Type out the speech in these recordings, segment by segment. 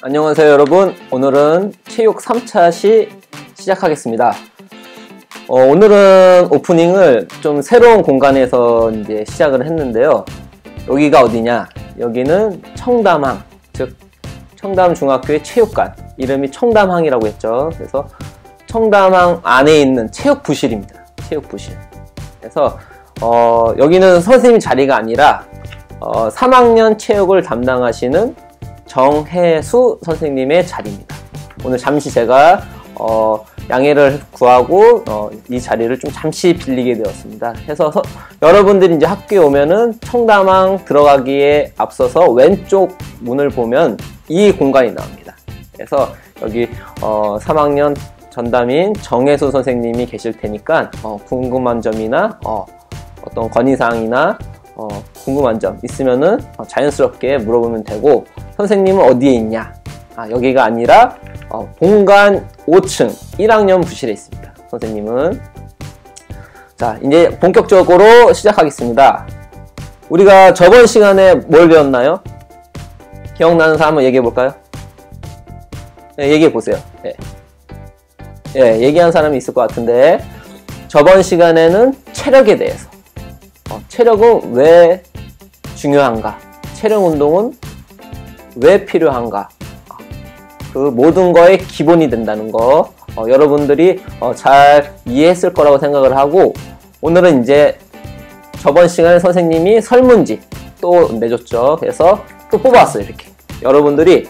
안녕하세요 여러분. 오늘은 체육 3차 시 시작하겠습니다. 오늘은 오프닝을 좀 새로운 공간에서 이제 시작을 했는데요. 여기가 어디냐? 여기는 청담항, 즉 청담중학교의 체육관, 이름이 청담항이라고 했죠. 그래서 청담항 안에 있는 체육부실입니다. 체육부실. 그래서 여기는 선생님 자리가 아니라 3학년 체육을 담당하시는 정혜수 선생님의 자리입니다. 오늘 잠시 제가 양해를 구하고 이 자리를 좀 잠시 빌리게 되었습니다. 해서 여러분들이 이제 학교에 오면은 청담항 들어가기에 앞서서 왼쪽 문을 보면 이 공간이 나옵니다. 그래서 여기 3학년 전담인 정혜수 선생님이 계실 테니까 궁금한 점이나 어떤 건의사항이나 궁금한 점 있으면은 자연스럽게 물어보면 되고, 선생님은 어디에 있냐? 여기가 아니라 본관 5층 1학년 부실에 있습니다. 선생님은. 자, 이제 본격적으로 시작하겠습니다. 우리가 저번 시간에 뭘 배웠나요? 기억나는 사람 한번 얘기해 볼까요? 네, 얘기해 보세요. 네. 네, 얘기한 사람이 있을 것 같은데, 저번 시간에는 체력에 대해서, 체력은 왜 중요한가? 체력 운동은 왜 필요한가? 그 모든 거의 기본이 된다는 거 여러분들이 잘 이해했을 거라고 생각을 하고, 오늘은 이제 저번 시간에 선생님이 설문지 또 내줬죠. 그래서 또 뽑아왔어요. 이렇게 여러분들이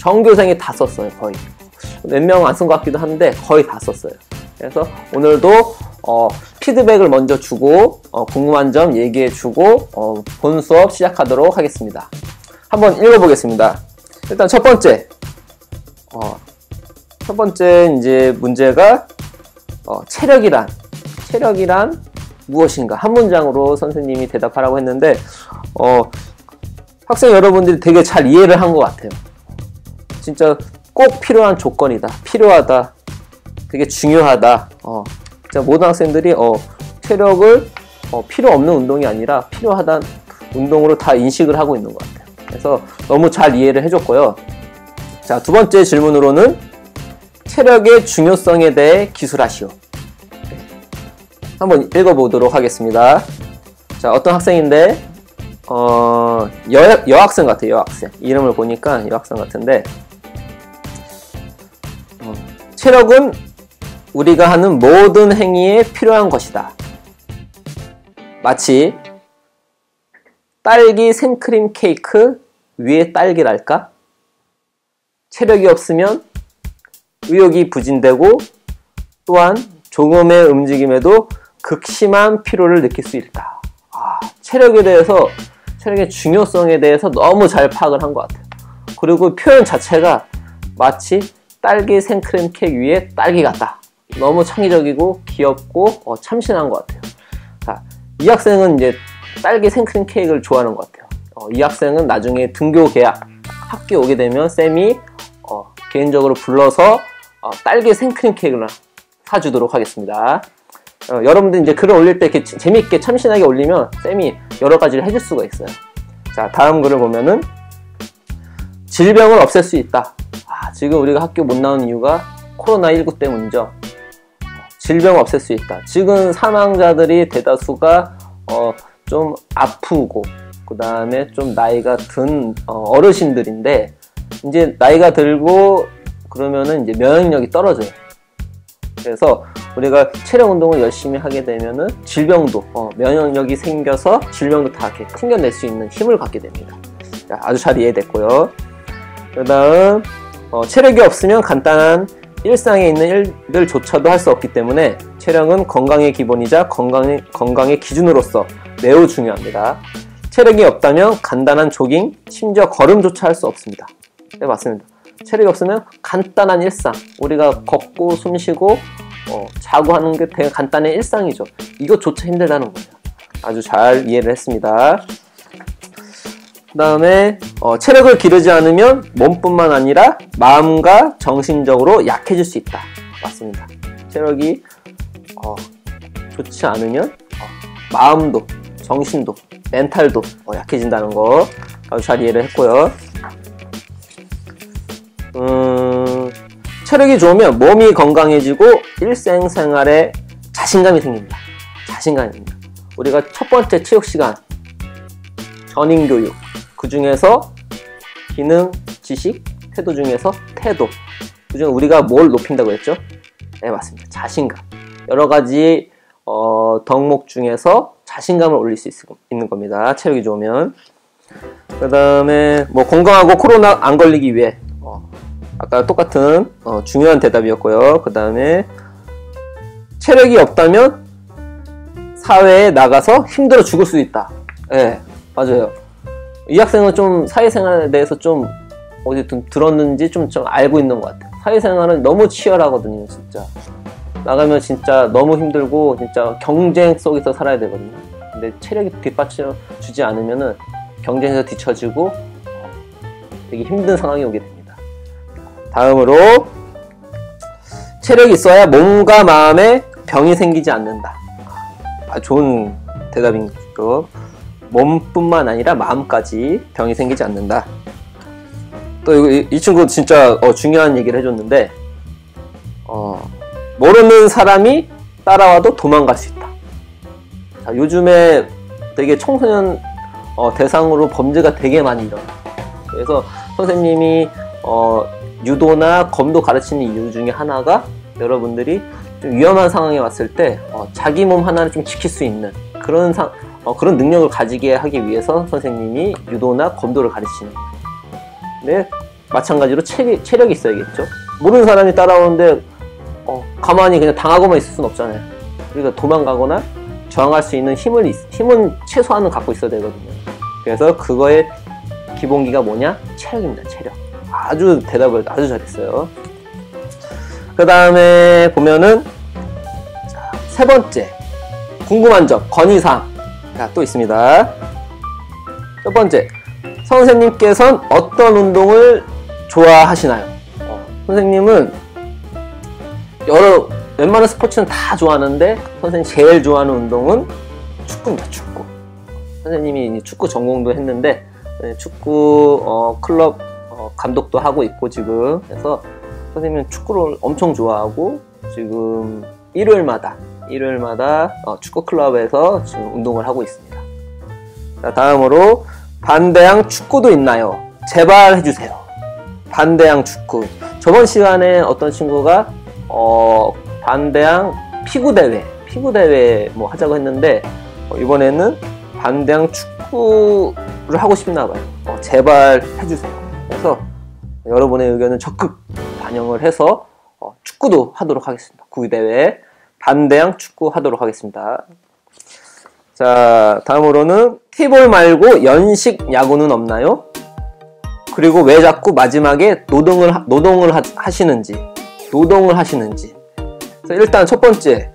전교생이 다 썼어요. 거의 몇 명 안 쓴 것 같기도 한데 거의 다 썼어요. 그래서 오늘도 피드백을 먼저 주고 궁금한 점 얘기해 주고 본 수업 시작하도록 하겠습니다. 한번 읽어보겠습니다. 일단 첫 번째 이제 문제가 체력이란 무엇인가? 한 문장으로 선생님이 대답하라고 했는데 학생 여러분들이 되게 잘 이해를 한 것 같아요. 진짜 꼭 필요한 조건이다, 필요하다, 되게 중요하다. 진짜 모든 학생들이 체력을 필요 없는 운동이 아니라 필요하다는 운동으로 다 인식을 하고 있는 것 같아요. 그래서 너무 잘 이해를 해줬고요. 자, 두 번째 질문으로는 체력의 중요성에 대해 기술하시오. 한번 읽어보도록 하겠습니다. 자, 어떤 학생인데 여학생 같아요. 여학생. 이름을 보니까 여학생 같은데, 체력은 우리가 하는 모든 행위에 필요한 것이다. 마치 딸기 생크림 케이크 위에 딸기랄까? 체력이 없으면 의욕이 부진되고 또한 조금의 움직임에도 극심한 피로를 느낄 수 있다. 체력에 대해서, 체력의 중요성에 대해서 너무 잘 파악을 한 것 같아요. 그리고 표현 자체가 마치 딸기 생크림 케이크 위에 딸기 같다. 너무 창의적이고 귀엽고 참신한 것 같아요. 자, 이 학생은 이제 딸기 생크림 케이크를 좋아하는 것 같아요. 이 학생은 나중에 등교 계약 학교 오게 되면 쌤이 개인적으로 불러서 딸기 생크림 케이크를 사주도록 하겠습니다. 여러분들 이제 글을 올릴 때 이렇게 재밌게 참신하게 올리면 쌤이 여러 가지를 해줄 수가 있어요. 자, 다음 글을 보면은 질병을 없앨 수 있다. 지금 우리가 학교 못 나오는 이유가 코로나19 때문이죠. 질병을 없앨 수 있다. 지금 사망자들이 대다수가 좀 아프고 그 다음에 좀 나이가 든 어르신들인데, 이제 나이가 들고 그러면은 이제 면역력이 떨어져요. 그래서 우리가 체력 운동을 열심히 하게 되면은 질병도 면역력이 생겨서 질병도 다 이렇게 튕겨낼 수 있는 힘을 갖게 됩니다. 자, 아주 잘 이해됐고요. 그 다음 체력이 없으면 간단한 일상에 있는 일들조차도 할 수 없기 때문에 체력은 건강의 기본이자 건강의 기준으로서 매우 중요합니다. 체력이 없다면 간단한 조깅, 심지어 걸음조차 할 수 없습니다. 네, 맞습니다. 체력이 없으면 간단한 일상, 우리가 걷고 숨쉬고 자고 하는 게 되게 간단한 일상이죠. 이것조차 힘들다는 거예요. 아주 잘 이해를 했습니다. 그 다음에 체력을 기르지 않으면 몸뿐만 아니라 마음과 정신적으로 약해질 수 있다. 맞습니다. 체력이 좋지 않으면 마음도, 정신도, 멘탈도 약해진다는 거 아주 잘 이해를 했고요. 체력이 좋으면 몸이 건강해지고 일생생활에 자신감이 생깁니다. 자신감입니다. 우리가 첫 번째 체육 시간, 전인교육, 그 중에서 기능, 지식, 태도 중에서 태도, 그 중에 우리가 뭘 높인다고 했죠? 네, 맞습니다. 자신감. 여러 가지 덕목 중에서 자신감을 올릴 수 있는 겁니다. 체력이 좋으면. 그 다음에 뭐 건강하고 코로나 안 걸리기 위해 아까 똑같은 중요한 대답이었고요. 그 다음에 체력이 없다면 사회에 나가서 힘들어 죽을 수 있다. 네, 맞아요. 이 학생은 좀 사회생활에 대해서 좀 어디 들었는지 좀 알고 있는 것 같아요. 사회생활은 너무 치열하거든요. 진짜 나가면 진짜 너무 힘들고 진짜 경쟁 속에서 살아야 되거든요. 근데 체력이 뒷받쳐 주지 않으면은 경쟁에서 뒤처지고 되게 힘든 상황이 오게 됩니다. 다음으로 체력이 있어야 몸과 마음에 병이 생기지 않는다. 좋은 대답인 거죠. 몸뿐만 아니라 마음까지 병이 생기지 않는다. 또 이 친구 진짜 중요한 얘기를 해줬는데 모르는 사람이 따라와도 도망갈 수 있다. 자, 요즘에 되게 청소년 대상으로 범죄가 되게 많이 일어나요. 그래서 선생님이 유도나 검도 가르치는 이유 중에 하나가 여러분들이 좀 위험한 상황에 왔을 때 자기 몸 하나를 좀 지킬 수 있는 그런 그런 능력을 가지게 하기 위해서 선생님이 유도나 검도를 가르치는 거예요. 근데 마찬가지로 체력이 있어야겠죠. 모르는 사람이 따라오는데 가만히 그냥 당하고만 있을 수는 없잖아요. 우리가 도망가거나 저항할 수 있는 힘은 최소한은 갖고 있어야 되거든요. 그래서 그거의 기본기가 뭐냐? 체력입니다. 체력. 아주 대답을 아주 잘했어요. 그 다음에 보면은 세 번째 궁금한 점, 건의사항 또 있습니다. 첫 번째, 선생님께서는 어떤 운동을 좋아하시나요? 선생님은 웬만한 스포츠는 다 좋아하는데 선생님 제일 좋아하는 운동은 축구입니다. 축구. 선생님이 축구 전공도 했는데 축구 축구 감독도 하고 있고 지금. 그래서 선생님은 축구를 엄청 좋아하고 지금 일요일마다 축구 클럽에서 지금 운동을 하고 있습니다. 자, 다음으로 반대항 축구도 있나요? 제발 해주세요. 반대항 축구. 저번 시간에 어떤 친구가 반대항 피구대회 뭐 하자고 했는데 이번에는 반대항 축구를 하고 싶나 봐요. 제발 해주세요. 그래서 여러분의 의견을 적극 반영을 해서 축구도 하도록 하겠습니다. 구대회 반대항 축구 하도록 하겠습니다. 자, 다음으로는 티볼 말고 연식 야구는 없나요? 그리고 왜 자꾸 마지막에 노동을 하시는지. 그래서 일단 첫 번째,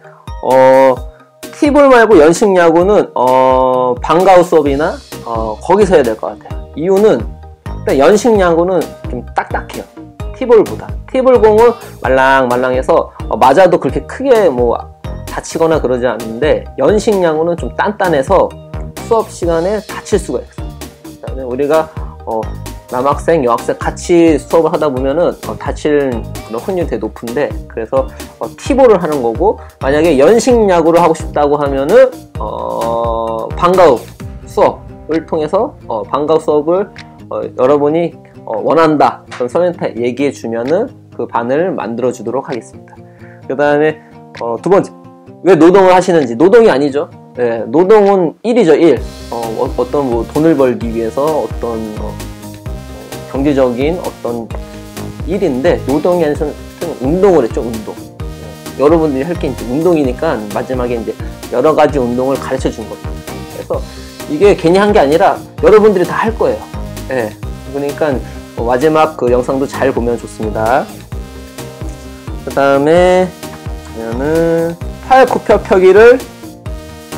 티볼 말고 연식 야구는 방과후 수업이나 거기서 해야 될 것 같아요. 이유는 일단 연식 야구는 좀 딱딱해요. 티볼보다. 티볼공은 말랑말랑해서 맞아도 그렇게 크게 뭐 다치거나 그러지 않는데 연식 야구는 좀 단단해서 수업 시간에 다칠 수가 있어요. 그다음에 우리가 남학생, 여학생 같이 수업을 하다 보면은 다칠 그런 확률이 되게 높은데, 그래서 티볼을 하는 거고, 만약에 연식 야구를 하고 싶다고 하면은 방과후 수업을 통해서 방과후 수업을 여러분이 원한다. 그럼 선생님한테 얘기해 주면은 그 반을 만들어 주도록 하겠습니다. 그 다음에 두 번째, 왜 노동을 하시는지. 노동이 아니죠. 네, 노동은 일이죠, 일. 어떤 뭐 돈을 벌기 위해서 어떤 경제적인 어떤 일인데, 노동이 아니라 운동을 했죠, 운동. 여러분들이 할 게 이제 운동이니까 마지막에 이제 여러 가지 운동을 가르쳐 준 겁니다. 그래서 이게 괜히 한 게 아니라 여러분들이 다 할 거예요. 네, 그러니까 마지막 그 영상도 잘 보면 좋습니다. 그 다음에 보면은 팔굽혀펴기를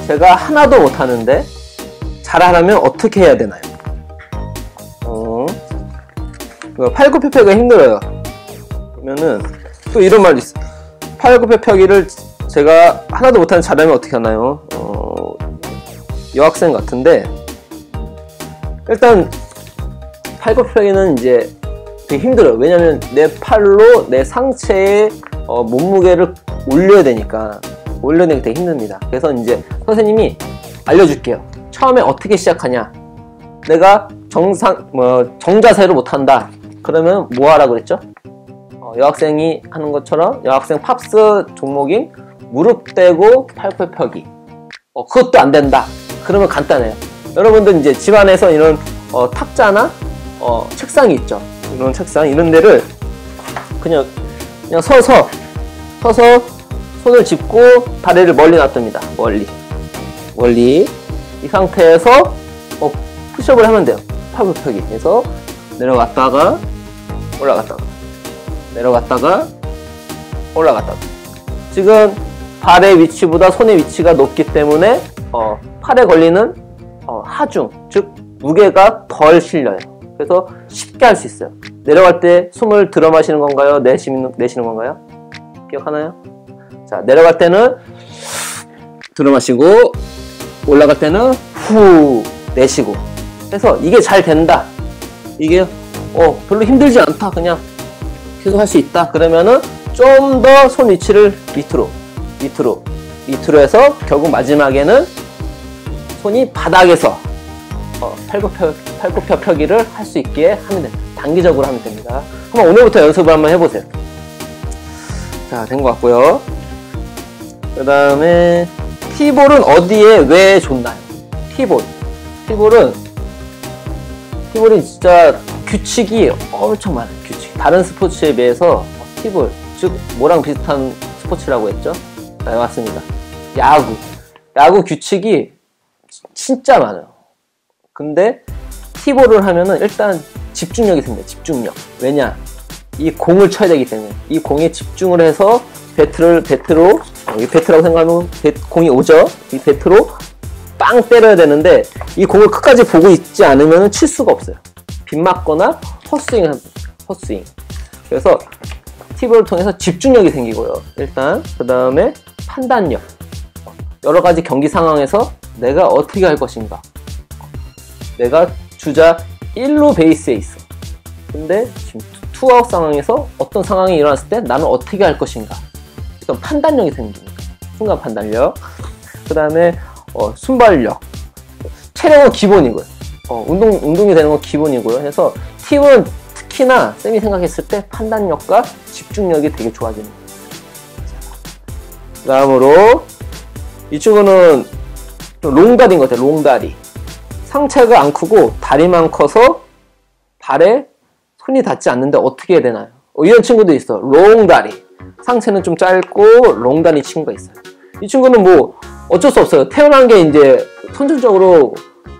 제가 하나도 못하는데 잘하려면 어떻게 해야 되나요? 팔굽혀펴기가 힘들어요. 그러면은 또 이런 말도 있어요. 팔굽혀펴기를 제가 하나도 못하는 잘하면 어떻게 하나요? 여학생 같은데 일단 팔굽혀펴기는 이제 되게 힘들어요. 왜냐면 내 팔로 내 상체에 몸무게를 올려야 되니까 되게 힘듭니다. 그래서 이제 선생님이 알려줄게요. 처음에 어떻게 시작하냐? 내가 정자세로 못한다. 그러면 뭐 하라 그랬죠? 여학생이 하는 것처럼 여학생 팝스 종목인 무릎 대고 팔굽혀펴기. 그것도 안 된다. 그러면 간단해요. 여러분들 이제 집안에서 이런 탁자나 책상이 있죠. 이런 책상 이런 데를 그냥 서서 손을 짚고 다리를 멀리 놔둡니다. 멀리 이 상태에서 푸시업을 하면 돼요. 팔굽혀펴기 해서 내려갔다가 올라갔다가 지금 발의 위치보다 손의 위치가 높기 때문에 팔에 걸리는 하중, 즉 무게가 덜 실려요. 그래서 쉽게 할 수 있어요. 내려갈 때 숨을 들어 마시는 건가요? 내쉬는 건가요? 기억하나요? 자, 내려갈 때는 들어 마시고 올라갈 때는 후 내쉬고 해서 이게 잘 된다. 이게 별로 힘들지 않다. 그냥 계속 할 수 있다. 그러면은 좀 더 손 위치를 밑으로 해서 결국 마지막에는 손이 바닥에서 팔굽혀펴기를 할 수 있게 하면 됩니다. 단기적으로 하면 됩니다. 한번 오늘부터 연습을 한번 해보세요. 자, 된 것 같고요. 그 다음에 티볼은 어디에 왜 좋나요? 티볼은 진짜 규칙이 엄청 많아요. 다른 스포츠에 비해서 티볼, 즉 뭐랑 비슷한 스포츠라고 했죠? 네, 맞습니다. 야구 규칙이 진짜 많아요. 근데 티볼을 하면은 일단 집중력이 생겨요. 집중력. 왜냐? 이 공을 쳐야 되기 때문에 이 공에 집중을 해서 배트로 이 배트라고 생각하면 공이 오죠? 이 배트로 빵 때려야 되는데 이 공을 끝까지 보고 있지 않으면 칠 수가 없어요. 빗맞거나 헛스윙. 그래서 티볼을 통해서 집중력이 생기고요. 일단 그 다음에 판단력. 여러 가지 경기 상황에서 내가 어떻게 할 것인가. 내가 주자 1루 베이스에 있어. 근데 지금 투아웃 상황에서 어떤 상황이 일어났을 때 나는 어떻게 할 것인가. 일단 판단력이 생깁니다. 순간 판단력. 그 다음에 순발력. 체력은 기본이고요. 운동이 되는 건 기본이고요. 그래서 팀은 특히나 쌤이 생각했을 때 판단력과 집중력이 되게 좋아집니다. 그 다음으로 이 친구는 롱다리인 것 같아요. 롱다리. 상체가 안 크고 다리만 커서 발에 손이 닿지 않는데 어떻게 해야 되나요? 이런 친구도 있어. 롱다리. 상체는 좀 짧고 롱다리 친구가 있어요. 이 친구는 뭐 어쩔 수 없어요. 태어난 게 이제 선천적으로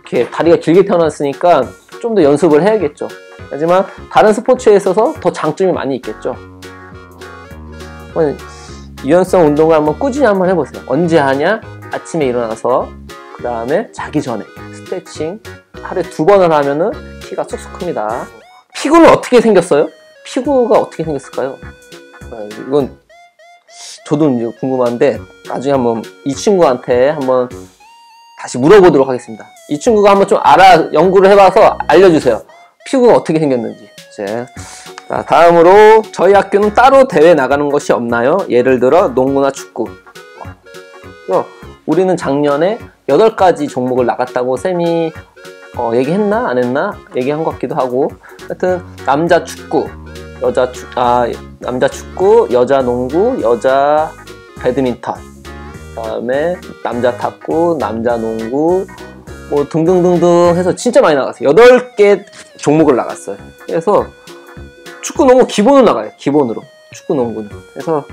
이렇게 다리가 길게 태어났으니까 좀 더 연습을 해야겠죠. 하지만 다른 스포츠에 있어서 더 장점이 많이 있겠죠. 유연성 운동을 한번 꾸준히 한번 해보세요. 언제 하냐? 아침에 일어나서 그 다음에 자기 전에 스트레칭 하루에 2번을 하면은 키가 쑥쑥 큽니다. 피구는 어떻게 생겼어요? 피구가 어떻게 생겼을까요? 이건 저도 이제 궁금한데 나중에 한번 이 친구한테 한번 다시 물어보도록 하겠습니다. 이 친구가 한번 좀 연구를 해봐서 알려주세요. 피구가 어떻게 생겼는지. 자, 다음으로 저희 학교는 따로 대회 나가는 것이 없나요? 예를 들어 농구나 축구. 우리는 작년에 8가지 종목을 나갔다고 쌤이 얘기했나? 안 했나? 얘기한 것 같기도 하고. 하여튼 남자 축구, 여자 농구, 여자 배드민턴, 그 다음에 남자 탁구, 남자 농구, 뭐 등등등등 해서 진짜 많이 나갔어요. 8개 종목을 나갔어요. 그래서 축구, 농구 기본으로 나가요. 기본으로. 축구, 농구는. 그래서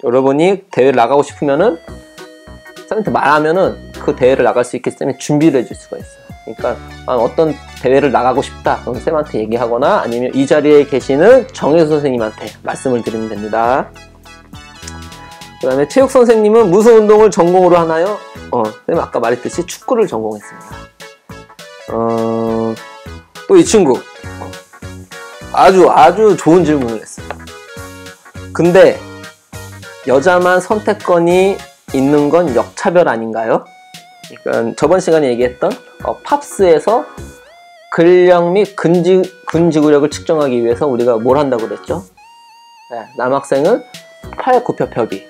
여러분이 대회를 나가고 싶으면은 쌤한테 말하면은 그 대회를 나갈 수 있게 쌤이 준비를 해줄 수가 있어요. 그러니까 어떤 대회를 나가고 싶다. 그럼 쌤한테 얘기하거나 아니면 이 자리에 계시는 정혜수 선생님한테 말씀을 드리면 됩니다. 그 다음에 체육 선생님은 무슨 운동을 전공으로 하나요? 쌤 아까 말했듯이 축구를 전공했습니다. 또 이 친구 아주 좋은 질문을 했어요. 근데 여자만 선택권이 있는 건 역차별 아닌가요? 그러니까 저번 시간에 얘기했던 팝스에서 근력 및 근지구력을 측정하기 위해서 우리가 뭘 한다고 그랬죠? 네, 남학생은 팔 굽혀 펴기,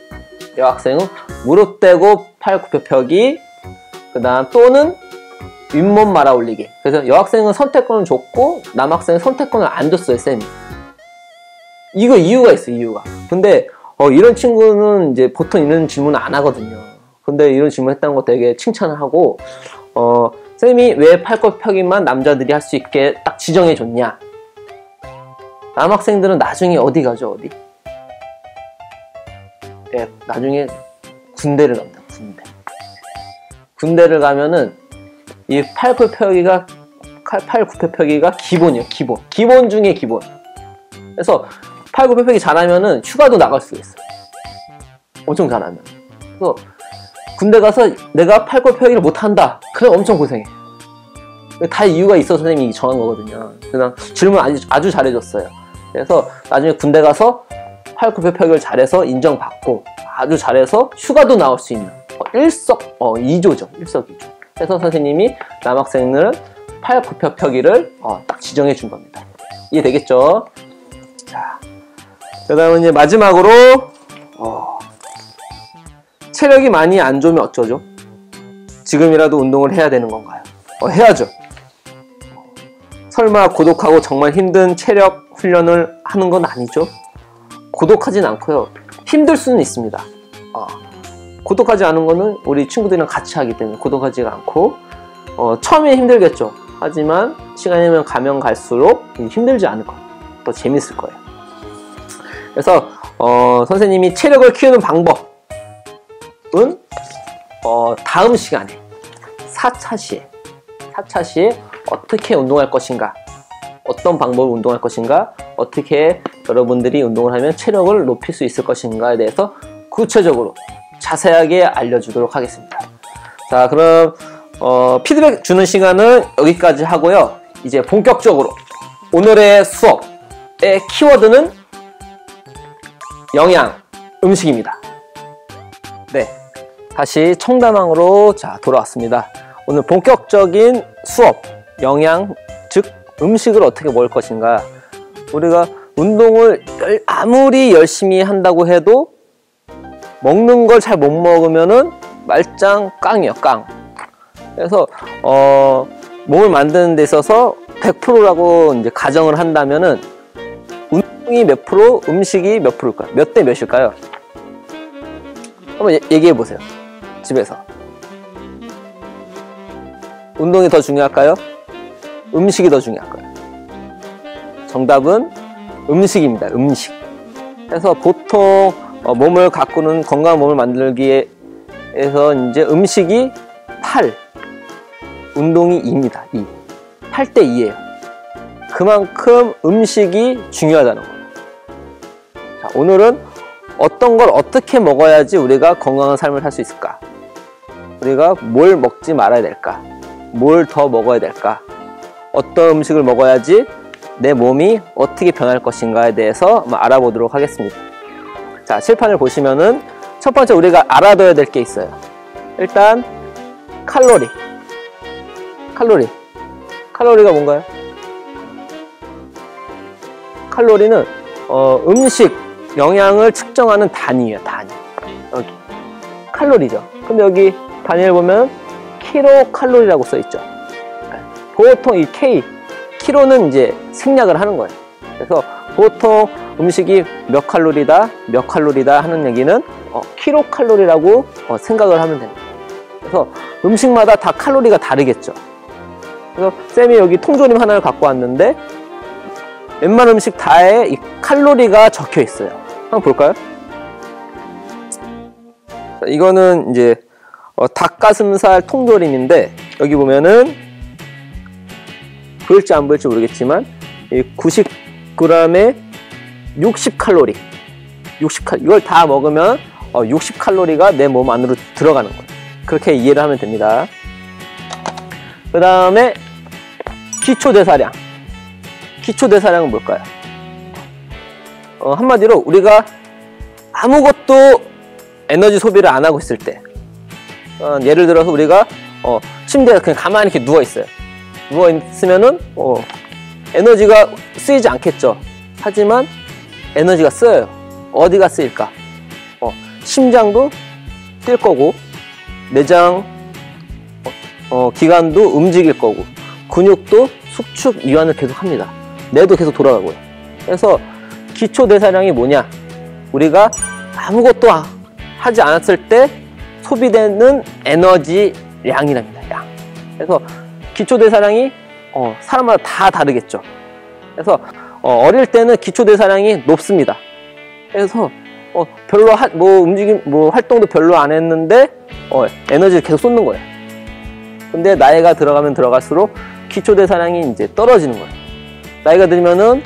여학생은 무릎 대고 팔 굽혀 펴기, 그 다음 또는 윗몸 말아 올리기. 그래서 여학생은 선택권을 줬고 남학생은 선택권을 안 줬어요, 쌤이. 이거 이유가 있어요, 이유가. 근데 이런 친구는 이제 보통 이런 질문을 안 하거든요. 근데 이런 질문 했다는 거 되게 칭찬을 하고, 쌤이 왜 팔굽혀펴기만 남자들이 할 수 있게 딱 지정해 줬냐? 남학생들은 나중에 어디 가죠, 어디? 예, 나중에 군대를 갑니다, 군대. 군대를 가면은 이 팔굽혀펴기가 기본이에요, 기본. 기본 중에 기본. 그래서 팔굽혀펴기 잘하면은 휴가도 나갈 수 있어요. 엄청 잘하면. 그래서 군대 가서 내가 팔굽혀펴기를 못한다. 그럼 엄청 고생해. 다 이유가 있어서 선생님이 정한 거거든요. 그래서 질문 아주 잘해줬어요. 그래서 나중에 군대 가서 팔굽혀펴기를 잘해서 인정받고 아주 잘해서 휴가도 나올 수 있는 일석이조죠. 일석이조. 그래서 선생님이 남학생들은 팔굽혀펴기를 딱 지정해 준 겁니다. 이해되겠죠? 자, 그 다음은 이제 마지막으로 체력이 많이 안 좋으면 어쩌죠? 지금이라도 운동을 해야 되는 건가요? 해야죠. 설마 고독하고 정말 힘든 체력 훈련을 하는 건 아니죠? 고독하진 않고요. 힘들 수는 있습니다. 고독하지 않은 거는 우리 친구들이랑 같이 하기 때문에 고독하지가 않고 처음에 힘들겠죠. 하지만 시간이 가면 갈수록 힘들지 않을 거예요. 더 재밌을 거예요. 그래서 선생님이 체력을 키우는 방법은 다음 시간에 4차 시에 어떻게 운동할 것인가, 어떤 방법으로 운동할 것인가, 어떻게 여러분들이 운동을 하면 체력을 높일 수 있을 것인가에 대해서 구체적으로 자세하게 알려주도록 하겠습니다. 자, 그럼 피드백 주는 시간은 여기까지 하고요. 이제 본격적으로 오늘의 수업의 키워드는 영양, 음식입니다. 네, 다시 청담항으로 돌아왔습니다. 오늘 본격적인 수업, 영양, 즉 음식을 어떻게 먹을 것인가. 우리가 운동을 아무리 열심히 한다고 해도 먹는 걸 잘 못 먹으면은 말짱 깡이에요, 깡. 그래서 몸을 만드는 데 있어서 100%라고 이제 가정을 한다면은 운동이 몇 프로, 음식이 몇 프로일까요? 몇 대 몇일까요? 한번 얘기해 보세요. 집에서. 운동이 더 중요할까요? 음식이 더 중요할까요? 정답은 음식입니다. 음식. 그래서 보통 몸을 가꾸는 건강한 몸을 만들기 위해서 이제 음식이 8, 운동이 2입니다. 2. 8대 2예요. 그만큼 음식이 중요하다는 거예요. 자, 오늘은 어떤 걸 어떻게 먹어야지 우리가 건강한 삶을 살 수 있을까? 우리가 뭘 먹지 말아야 될까? 뭘 더 먹어야 될까? 어떤 음식을 먹어야지 내 몸이 어떻게 변할 것인가에 대해서 한번 알아보도록 하겠습니다. 자, 칠판을 보시면은 첫 번째 우리가 알아둬야 될 게 있어요. 일단 칼로리가 뭔가요? 칼로리는 음식 영양을 측정하는 단위예요. 단위. 여기 칼로리죠. 근데 여기 단위를 보면 킬로칼로리라고 써 있죠. 보통 이 킬로는 이제 생략을 하는 거예요. 그래서 보통 음식이 몇 칼로리다 하는 얘기는 킬로칼로리라고 생각을 하면 됩니다. 그래서 음식마다 다 칼로리가 다르겠죠. 그래서 쌤이 여기 통조림 하나를 갖고 왔는데 웬만한 음식 다에 이 칼로리가 적혀 있어요. 한번 볼까요? 자, 이거는 이제 닭가슴살 통조림인데 여기 보면은 보일지 안 보일지 모르겠지만 이 90g에 60칼로리. 이걸 다 먹으면 60칼로리가 내 몸 안으로 들어가는 거예요. 그렇게 이해를 하면 됩니다. 그 다음에 기초대사량. 기초대사량은 뭘까요? 한마디로 우리가 아무것도 에너지 소비를 안 하고 있을 때, 예를 들어서 우리가 침대에 그냥 가만히 이렇게 누워 있어요. 누워 있으면은 에너지가 쓰이지 않겠죠. 하지만 에너지가 쓰여요. 어디가 쓰일까? 심장도 뛸 거고, 내장 기관도 움직일 거고, 근육도 수축 이완을 계속 합니다. 뇌도 계속 돌아가고요. 그래서 기초대사량이 뭐냐? 우리가 아무것도 하지 않았을 때 소비되는 에너지량이랍니다. 양. 그래서 기초대사량이 사람마다 다 다르겠죠. 그래서 어릴 때는 기초대사량이 높습니다. 그래서 별로 활동도 별로 안 했는데 에너지를 계속 쏟는 거예요. 근데 나이가 들어가면 들어갈수록 기초대사량이 이제 떨어지는 거예요. 나이가 들면은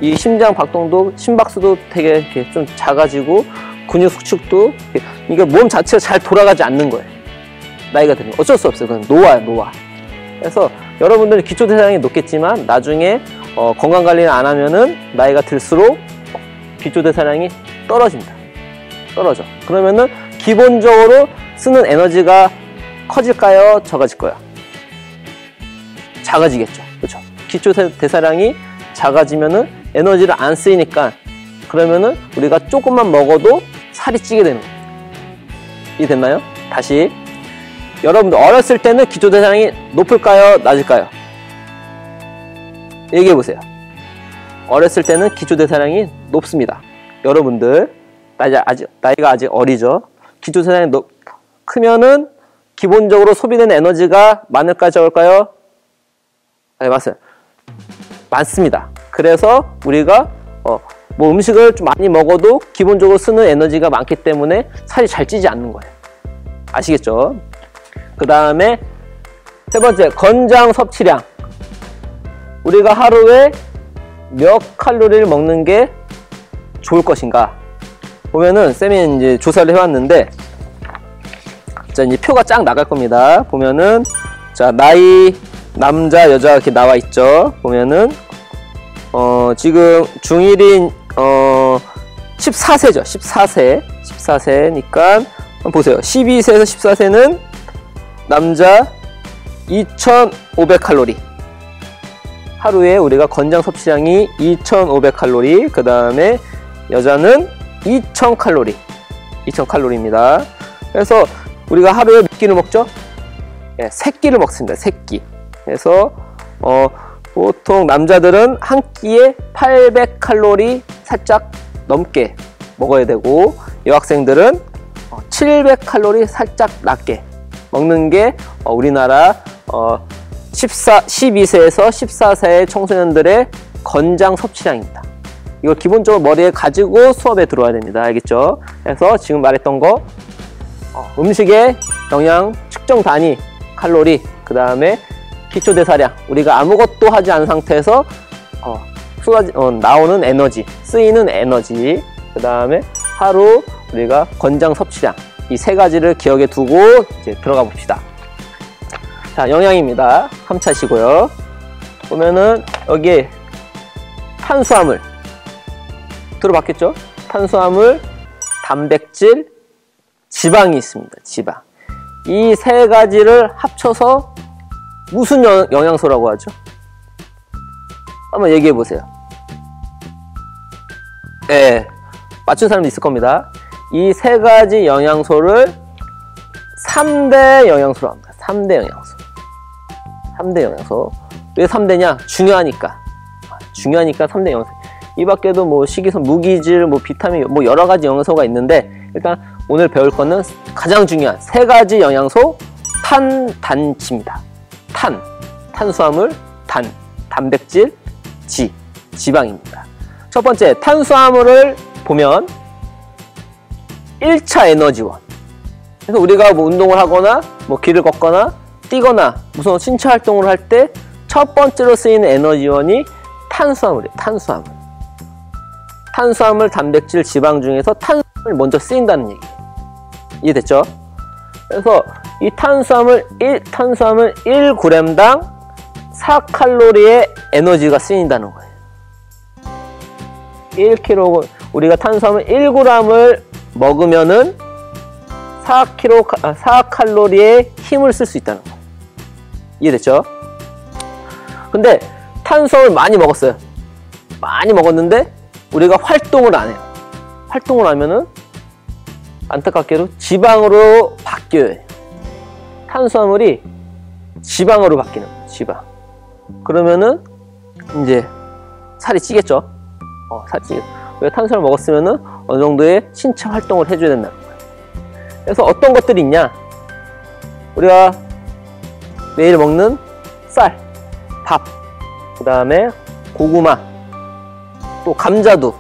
이 심장 박동도, 심박수도 되게 이렇게 좀 작아지고, 근육 수축도, 이게 몸 자체가 잘 돌아가지 않는 거예요. 나이가 들면 어쩔 수 없어요. 그건 노화. 그래서 여러분들이 기초대사량이 높겠지만 나중에 건강관리를 안 하면은 나이가 들수록 기초대사량이 떨어집니다. 떨어져. 그러면은 기본적으로 쓰는 에너지가 커질까요? 작아질까요? 작아지겠죠. 그렇죠? 기초대사량이 작아지면은 에너지를 안 쓰이니까, 그러면은 우리가 조금만 먹어도 살이 찌게 되는 거예요. 이해됐나요? 다시. 여러분들 어렸을 때는 기초대사량이 높을까요? 낮을까요? 얘기해 보세요. 어렸을 때는 기초대사량이 높습니다. 여러분들 나이가 아직 어리죠. 기초대사량이 크면은 기본적으로 소비되는 에너지가 많을까요? 적을까요? 네, 맞아요. 많습니다. 그래서 우리가 음식을 좀 많이 먹어도 기본적으로 쓰는 에너지가 많기 때문에 살이 잘 찌지 않는 거예요. 아시겠죠? 그 다음에 세 번째, 권장 섭취량. 우리가 하루에 몇 칼로리를 먹는 게 좋을 것인가? 보면은 쌤이 이제 조사를 해왔는데, 자, 이제 표가 쫙 나갈 겁니다. 보면은, 자, 나이, 남자, 여자 이렇게 나와 있죠. 보면은, 지금 중1인, 14세죠. 14세니까, 보세요. 12세에서 14세는 남자 2,500칼로리. 하루에 우리가 권장 섭취량이 2,500칼로리. 그 다음에 여자는 2,000칼로리. 2,000칼로리입니다. 그래서 우리가 하루에 몇 끼를 먹죠? 네, 3끼를 먹습니다. 3끼. 그래서, 보통 남자들은 한 끼에 800칼로리 살짝 넘게 먹어야 되고, 여학생들은 700칼로리 살짝 낮게 먹는 게 우리나라 12세에서 14세의 청소년들의 권장 섭취량입니다. 이걸 기본적으로 머리에 가지고 수업에 들어와야 됩니다. 알겠죠? 그래서 지금 말했던 거, 음식의 영양 측정 단위, 칼로리, 그 다음에 기초대사량, 우리가 아무것도 하지 않은 상태에서 나오는 에너지, 쓰이는 에너지, 그 다음에 하루 우리가 권장 섭취량, 이 세 가지를 기억에 두고 이제 들어가 봅시다. 자, 영양입니다. 함차시고요. 보면은 여기에 탄수화물 들어봤겠죠? 탄수화물, 단백질, 지방이 있습니다. 지방. 이 세 가지를 합쳐서 무슨 영양소라고 하죠? 한번 얘기해 보세요. 네, 맞춘 사람도 있을 겁니다. 이 세 가지 영양소를 3대 영양소라고 합니다. 3대 영양소. 3대 영양소. 왜 3대냐? 중요하니까. 중요하니까 3대 영양소. 이 밖에도 뭐 식이섬, 무기질, 뭐 비타민, 뭐 여러 가지 영양소가 있는데, 일단 오늘 배울 거는 가장 중요한 세 가지 영양소, 탄, 단치입니다. 탄수화물, 단백질, 지방입니다. 첫 번째, 탄수화물을 보면 1차 에너지원. 그래서 우리가 뭐 운동을 하거나 뭐 길을 걷거나 뛰거나 무슨 신체 활동을 할 때 첫 번째로 쓰이는 에너지원이 탄수화물이에요. 탄수화물. 탄수화물, 단백질, 지방 중에서 탄수화물이 먼저 쓰인다는 얘기예요. 이해됐죠? 그래서 이 탄수화물 1g당 4칼로리의 에너지가 쓰인다는 거예요. 1kg, 우리가 탄수화물 1g을 먹으면은 4칼로리의 힘을 쓸 수 있다는 거예요. 이해됐죠? 근데 탄수화물 많이 먹었어요. 많이 먹었는데 우리가 활동을 안 해요. 활동을 하면은 안타깝게도 지방으로 바뀌어요. 탄수화물이 지방으로 바뀌는 거예요. 지방. 그러면은 이제 살이 찌겠죠. 살이 찌겠죠. 왜 탄수화물 먹었으면은 어느 정도의 신체 활동을 해줘야 된다는 거예요. 그래서 어떤 것들이 있냐? 우리가 매일 먹는 쌀, 밥, 그 다음에 고구마, 또 감자두,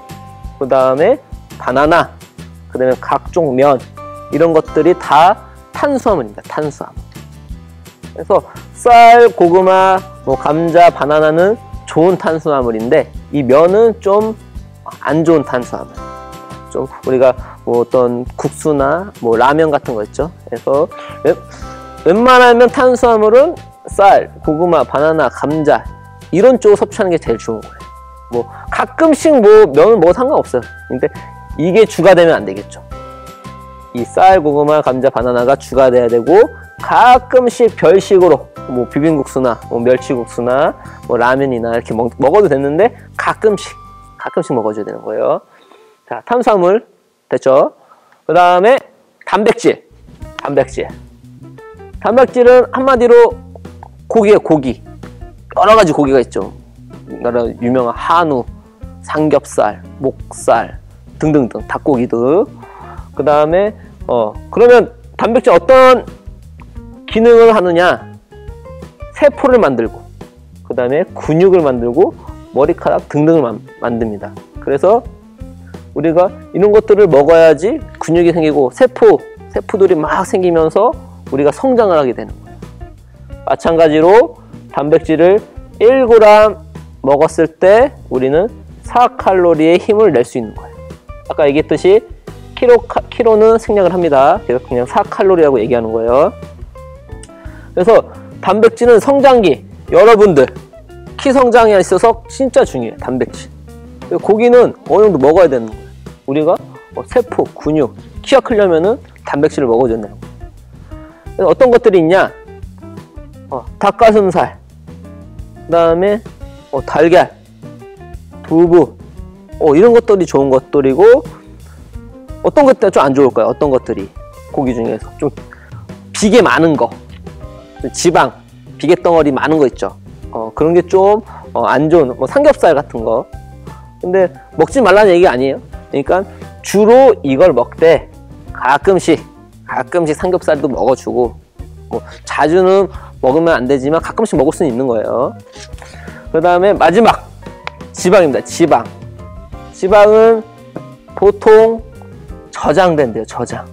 그 다음에 바나나, 그 다음에 각종 면, 이런 것들이 다 탄수화물입니다. 탄수화물. 그래서 쌀, 고구마, 뭐 감자, 바나나는 좋은 탄수화물인데 이 면은 좀 안 좋은 탄수화물. 좀 우리가 뭐 어떤 국수나 뭐 라면 같은 거 있죠. 그래서 웬만하면 탄수화물은 쌀, 고구마, 바나나, 감자 이런 쪽을 섭취하는 게 제일 좋은 거예요. 뭐 가끔씩 뭐 면을 먹어도 상관없어요. 근데 이게 주가 되면 안 되겠죠. 이 쌀, 고구마, 감자, 바나나가 주가 돼야 되고 가끔씩 별식으로 뭐 비빔국수나 뭐 멸치국수나 뭐 라면이나 이렇게 먹어도 됐는데 가끔씩 먹어줘야 되는 거예요. 자, 탄수화물 됐죠? 그 다음에 단백질. 단백질은 한마디로 고기예요. 고기. 여러 가지 고기가 있죠. 유명한 한우, 삼겹살, 목살 등등등 닭고기도. 그 다음에 그러면 단백질 어떤 기능을 하느냐? 세포를 만들고 그 다음에 근육을 만들고 머리카락 등등을 만듭니다. 그래서 우리가 이런 것들을 먹어야지 근육이 생기고 세포들이 막 생기면서 우리가 성장을 하게 되는 거예요. 마찬가지로 단백질을 1g 먹었을 때 우리는 4칼로리의 힘을 낼 수 있는 거예요. 아까 얘기했듯이 키로는 생략을 합니다. 그래서 그냥 4칼로리라고 얘기하는 거예요. 그래서 단백질은 성장기, 여러분들 키 성장에 있어서 진짜 중요해요. 단백질. 고기는 어느 정도 먹어야 되는 거예요. 우리가 세포, 근육, 키가 크려면은 단백질을 먹어줘야 되는 거예요. 그래서 어떤 것들이 있냐? 닭가슴살, 그 다음에 달걀, 두부, 이런 것들이 좋은 것들이고, 어떤 것들이 좀 안 좋을까요? 어떤 것들이 고기 중에서 좀 비계 많은 거, 지방, 비계 덩어리 많은 거 있죠. 그런 게 좀 안 좋은 뭐 삼겹살 같은 거. 근데 먹지 말라는 얘기가 아니에요. 그러니까 주로 이걸 먹되 가끔씩 삼겹살도 먹어주고, 뭐 자주는 먹으면 안 되지만 가끔씩 먹을 수는 있는 거예요. 그 다음에 마지막 지방입니다. 지방은 보통 저장된대요. 저장.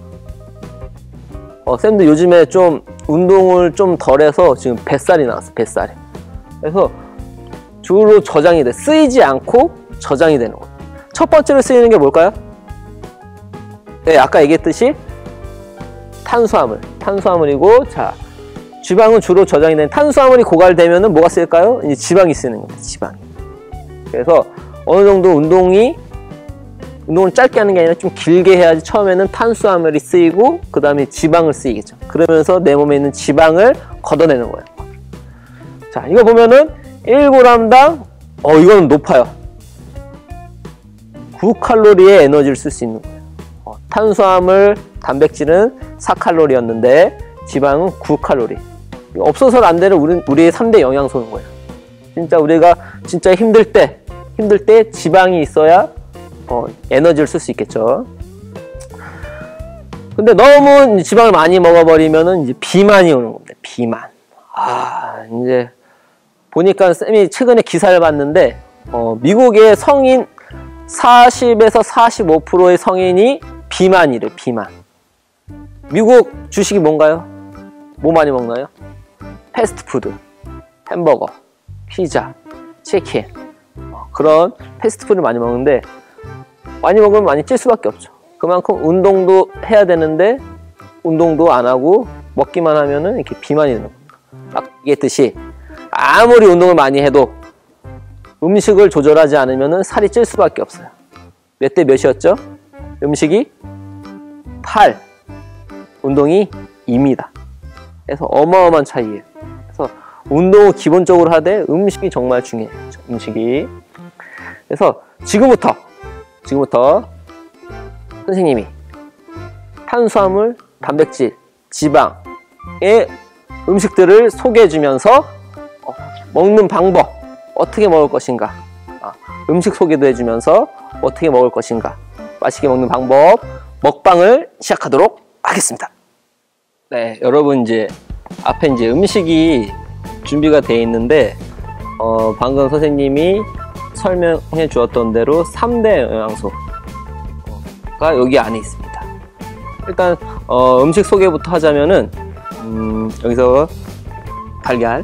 쌤도 요즘에 좀 운동을 좀 덜해서 지금 뱃살이 나왔어. 뱃살이. 그래서 주로 저장이 돼. 쓰이지 않고 저장이 되는 거예요. 첫 번째로 쓰이는 게 뭘까요? 네, 아까 얘기했듯이 탄수화물이고, 자, 지방은 주로 저장이 되는, 탄수화물이 고갈되면은 뭐가 쓰일까요? 이제 지방이 쓰는 겁니다. 지방이. 그래서 어느 정도 운동을 짧게 하는 게 아니라 좀 길게 해야지 처음에는 탄수화물이 쓰이고 그 다음에 지방을 쓰이겠죠. 그러면서 내 몸에 있는 지방을 걷어내는 거예요. 자, 이거 보면은 1g당 이거는 높아요. 9칼로리의 에너지를 쓸 수 있는 거예요. 탄수화물, 단백질은 4칼로리였는데 지방은 9칼로리. 없어서는 안 되는 우리의 3대 영양소인 거예요. 진짜 우리가 진짜 힘들 때 지방이 있어야 에너지를 쓸 수 있겠죠. 근데 너무 지방을 많이 먹어버리면은 이제 비만이 오는 겁니다. 비만. 이제 보니까 쌤이 최근에 기사를 봤는데 미국의 성인 40에서 45%의 성인이 비만이래. 비만. 미국 주식이 뭔가요? 뭐 많이 먹나요? 패스트푸드, 햄버거, 피자, 치킨, 그런 패스트푸드를 많이 먹는데, 많이 먹으면 많이 찔 수밖에 없죠. 그만큼 운동도 해야 되는데 운동도 안 하고 먹기만 하면은 이렇게 비만이 되는 겁니다. 아까 얘기했듯이 아무리 운동을 많이 해도 음식을 조절하지 않으면은 살이 찔 수밖에 없어요. 몇 대 몇이었죠? 음식이 8, 운동이 2입니다. 그래서 어마어마한 차이예요. 그래서 운동을 기본적으로 하되 음식이 정말 중요해요. 음식이. 그래서 지금부터 선생님이 탄수화물, 단백질, 지방의 음식들을 소개해주면서 먹는 방법, 어떻게 먹을 것인가, 음식 소개도 해주면서 어떻게 먹을 것인가, 맛있게 먹는 방법, 먹방을 시작하도록 하겠습니다. 네, 여러분 이제 앞에 이제 음식이 준비가 되어 있는데 방금 선생님이 설명해 주었던 대로 3대 영양소가 여기 안에 있습니다. 일단 음식 소개부터 하자면은 여기서 달걀,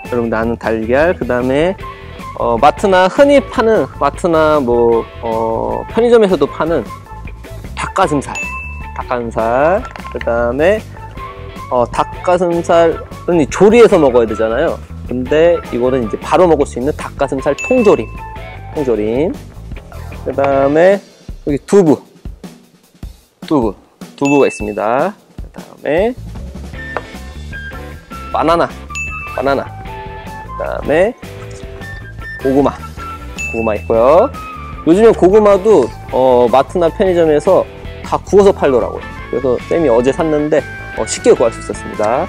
여러분들 아는 달걀, 그 다음에 마트나 흔히 파는, 마트나 뭐 편의점에서도 파는 닭가슴살, 그 다음에 닭가슴살은 조리해서 먹어야 되잖아요. 근데 이거는 이제 바로 먹을 수 있는 닭가슴살 통조림. 그 다음에 여기 두부가 있습니다. 그 다음에 바나나. 그 다음에 고구마 있고요. 요즘에 고구마도 마트나 편의점에서 다 구워서 팔더라고요. 그래서 쌤이 어제 샀는데 쉽게 구할 수 있었습니다.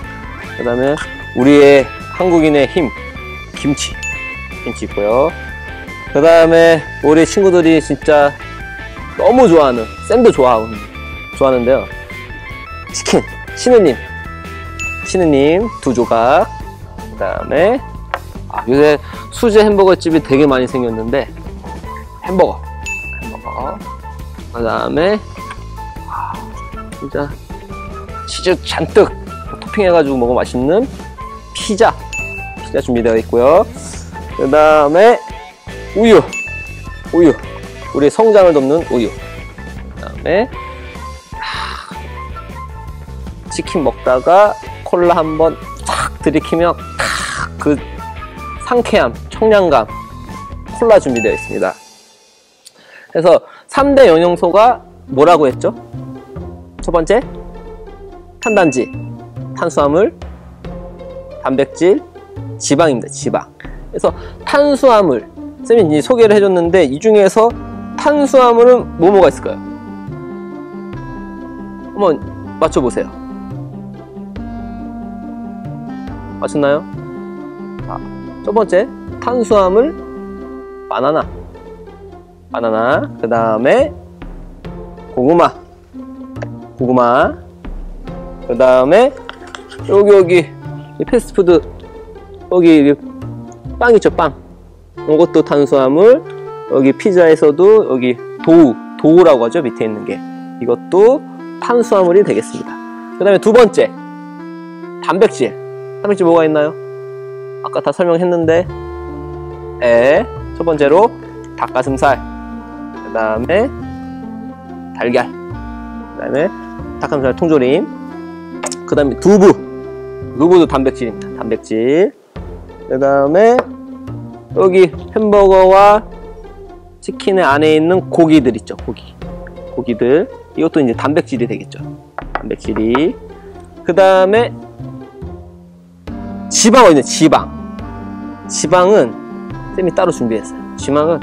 그 다음에 우리의 한국인의 힘, 김치 있고요. 그 다음에 우리 친구들이 진짜 너무 좋아하는, 쌤도 좋아하는데요, 치킨, 신우님 2조각. 그 다음에 요새 수제 햄버거 집이 되게 많이 생겼는데 햄버거. 그 다음에 진짜 치즈 잔뜩 토핑해가지고 먹으면 맛있는 피자 준비되어 있고요. 그 다음에 우유, 우리 성장을 돕는 우유. 그 다음에 치킨 먹다가 콜라 한번 탁 들이키며 그 상쾌함, 청량감, 콜라 준비되어 있습니다. 그래서 3대 영양소가 뭐라고 했죠? 첫 번째, 탄단지, 탄수화물, 단백질, 지방입니다. 지방. 그래서 탄수화물, 쌤이 이제 소개를 해줬는데 이 중에서 탄수화물은 뭐가 있을까요? 한번 맞춰보세요. 맞췄나요? 첫 번째, 탄수화물, 바나나. 그 다음에 고구마. 그 다음에 여기 이 패스트푸드, 여기 빵 있죠, 빵. 이것도 탄수화물. 여기 피자에서도 여기 도우라고 하죠, 밑에 있는 게. 이것도 탄수화물이 되겠습니다. 그 다음에 두 번째, 단백질 뭐가 있나요? 아까 다 설명했는데, 첫 번째로 닭가슴살, 그 다음에 달걀, 그 다음에 닭가슴살 통조림, 그 다음에 두부도 단백질입니다. 단백질. 그 다음에 여기 햄버거와 치킨의 안에 있는 고기들 있죠. 고기들. 이것도 이제 단백질이 되겠죠. 단백질이. 그 다음에 지방 어디 있냐? 지방은 쌤이 따로 준비했어요. 지방은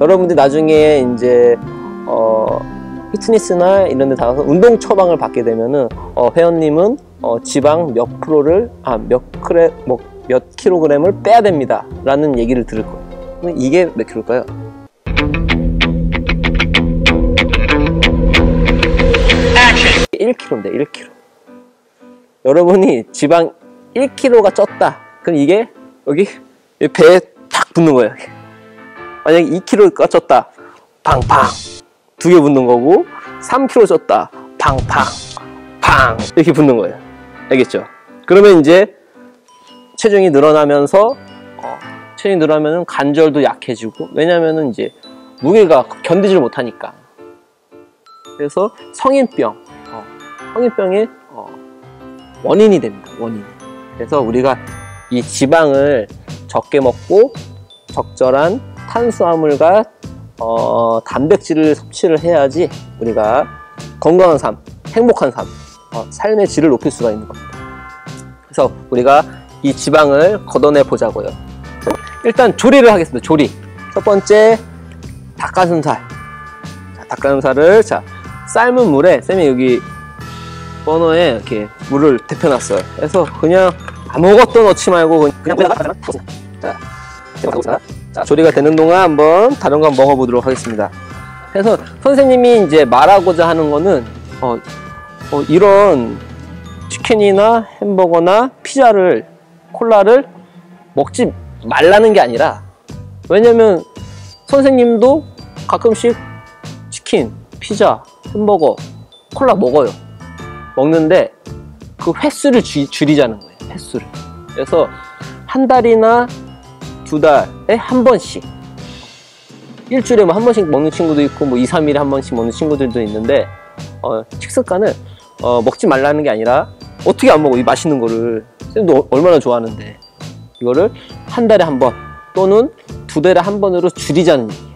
여러분들 나중에 이제 피트니스나 이런 데 나가서 운동 처방을 받게 되면은 회원님은 지방 몇 킬로그램을 빼야 됩니다 라는 얘기를 들을 거예요. 그럼 이게 몇 킬로일까요? 액션! 1kg인데 1kg. 여러분이 지방 1kg가 쪘다. 그럼 이게 여기 배에 탁 붙는 거예요. 만약에 2kg가 쪘다. 팡팡. 2개 붙는 거고, 3kg 쪘다. 팡팡. 팡. 이렇게 붙는 거예요. 알겠죠? 그러면 이제 체중이 늘어나면서 체중이 늘어나면 관절도 약해지고, 왜냐면은 이제 무게가 견디질 못하니까. 그래서 성인병의 원인이 됩니다. 원인. 그래서 우리가 이 지방을 적게 먹고 적절한 탄수화물과 단백질을 섭취를 해야지 우리가 건강한 삶, 행복한 삶, 삶의 질을 높일 수가 있는 겁니다. 그래서 우리가 이 지방을 걷어내 보자고요. 일단 조리를 하겠습니다. 조리. 첫 번째, 닭가슴살. 자, 닭가슴살을 삶은 물에, 쌤이 여기 버너에 이렇게 물을 데펴놨어요. 그래서 그냥 아무것도 넣지 말고 그냥 자, 조리가 되는 동안 한번 다른 거 먹어보도록 하겠습니다. 그래서 선생님이 이제 말하고자 하는 거는 이런 치킨이나 햄버거나 피자를, 콜라를 먹지 말라는 게 아니라, 왜냐면 선생님도 가끔씩 치킨, 피자, 햄버거, 콜라 먹는데 그 횟수를 줄이자는 거예요. 횟수를. 그래서 한 달이나 두 달에 한 번씩, 일주일에 뭐 한 번씩 먹는 친구도 있고, 뭐 2, 3일에 한 번씩 먹는 친구들도 있는데, 식습관을 먹지 말라는 게 아니라, 어떻게 안 먹어? 이 맛있는 거를. 쌤도 얼마나 좋아하는데. 이거를 한 달에 한 번 또는 두 달에 한 번으로 줄이자는 얘기예요.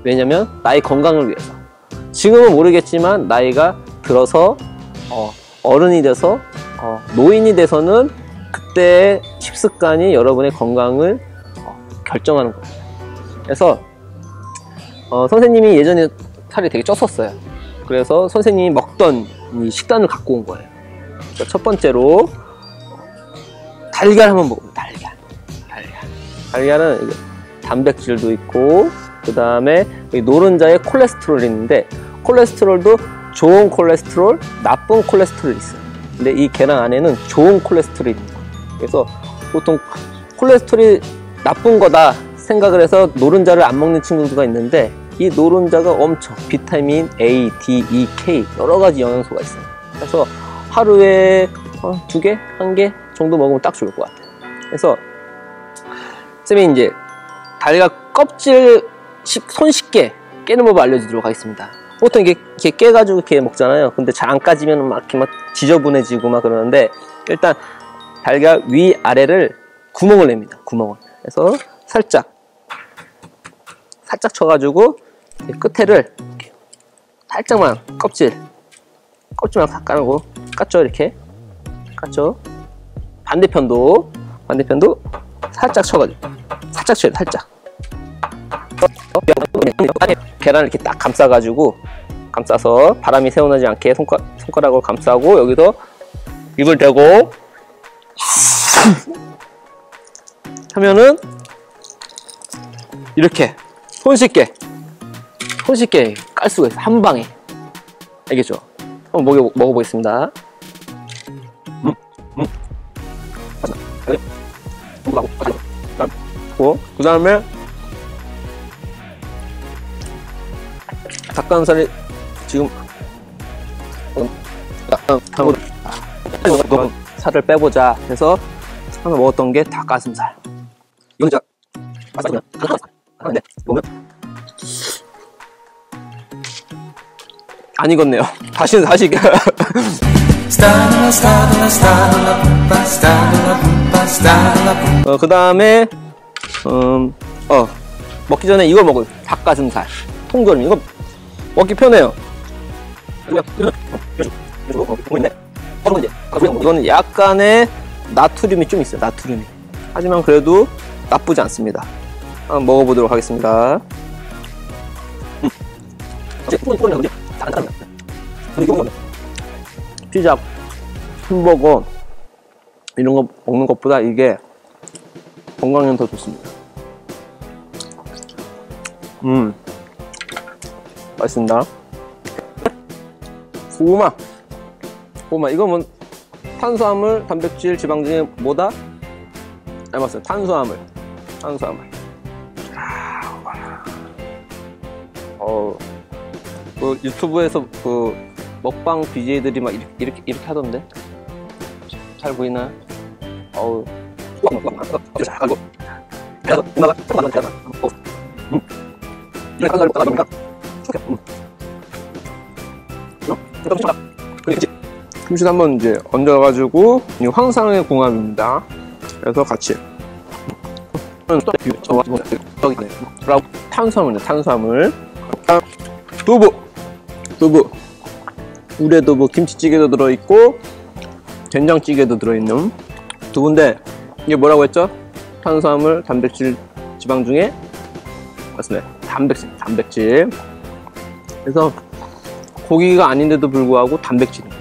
왜냐면 나의 건강을 위해서. 지금은 모르겠지만 나이가 들어서 어른이 돼서 노인이 돼서는 그때의 식습관이 여러분의 건강을 결정하는 겁니다. 그래서 선생님이 예전에 살이 되게 쪘었어요. 그래서 선생님이 먹던 이 식단을 갖고 온 거예요. 그러니까 첫 번째로 달걀 한번 먹어보세요. 달걀은 단백질도 있고, 그 다음에 노른자에 콜레스테롤이 있는데, 콜레스테롤도 좋은 콜레스테롤, 나쁜 콜레스테롤이 있어요. 근데 이 계란 안에는 좋은 콜레스테롤이 있는 거예요. 그래서 보통 콜레스테롤이 나쁜 거다 생각을 해서 노른자를 안 먹는 친구들도 있는데, 이 노른자가 엄청 비타민 A, D, E, K 여러 가지 영양소가 있어요. 그래서 하루에 2개, 1개 정도 먹으면 딱 좋을 것 같아요. 그래서 쌤이 이제 달걀 껍질 손쉽게 깨는 법을 알려드리도록 하겠습니다. 보통 이렇게 깨가지고 이렇게 먹잖아요. 근데 잘 안 까지면 막 이렇게 막 지저분해지고 막 그러는데, 일단 달걀 위 아래를 구멍을 냅니다. 구멍을. 그래서 살짝 쳐가지고 끝에를 이렇게 살짝만 껍질만 다 까고 깠죠. 이렇게 깠죠. 반대편도 살짝 쳐가지고 살짝 쳐야 돼. 살짝. 계란을 이렇게 딱 감싸서 바람이 새어나지 않게 손가락으로 감싸고, 여기서 입을 대고 하면은 이렇게 손쉽게 깔 수가 있어요. 한 방에. 알겠죠? 한번 먹어보겠습니다. 그 다음에 닭가슴살이 지금 살을 빼보자 해서 처음에 먹었던 게 닭가슴살. 이건 진짜 맛있는데 보면 안 익었네요. 다시 그 다음에 먹기 전에 이걸 먹어요. 닭가슴살 통조림. 이거 먹기 편해요. 이거는 약간의 나트륨이 좀 있어요. 나트륨이. 하지만 그래도 나쁘지 않습니다. 한번 먹어보도록 하겠습니다. 피자, 햄버거 이런 거 먹는 것보다 이게 건강에는 더 좋습니다. 맛있습니다. 고구마 이거 뭐 탄수화물, 단백질, 지방 중에 뭐다? 맞습니다. 탄수화물. 그 유튜브에서 그 먹방 BJ들이 막 이렇게 하던데. 잘 보이나? 어우. 김치 한번 이제 얹어가지고 이 황상의 궁합입니다. 그래서 같이 탄수화물, 두부, 우레두부, 김치찌개도 들어있고 된장찌개도 들어있는 두부인데 이게 뭐라고 했죠? 탄수화물, 단백질, 지방 중에 맞습니다. 단백질. 그래서 고기가 아닌데도 불구하고 단백질입니다.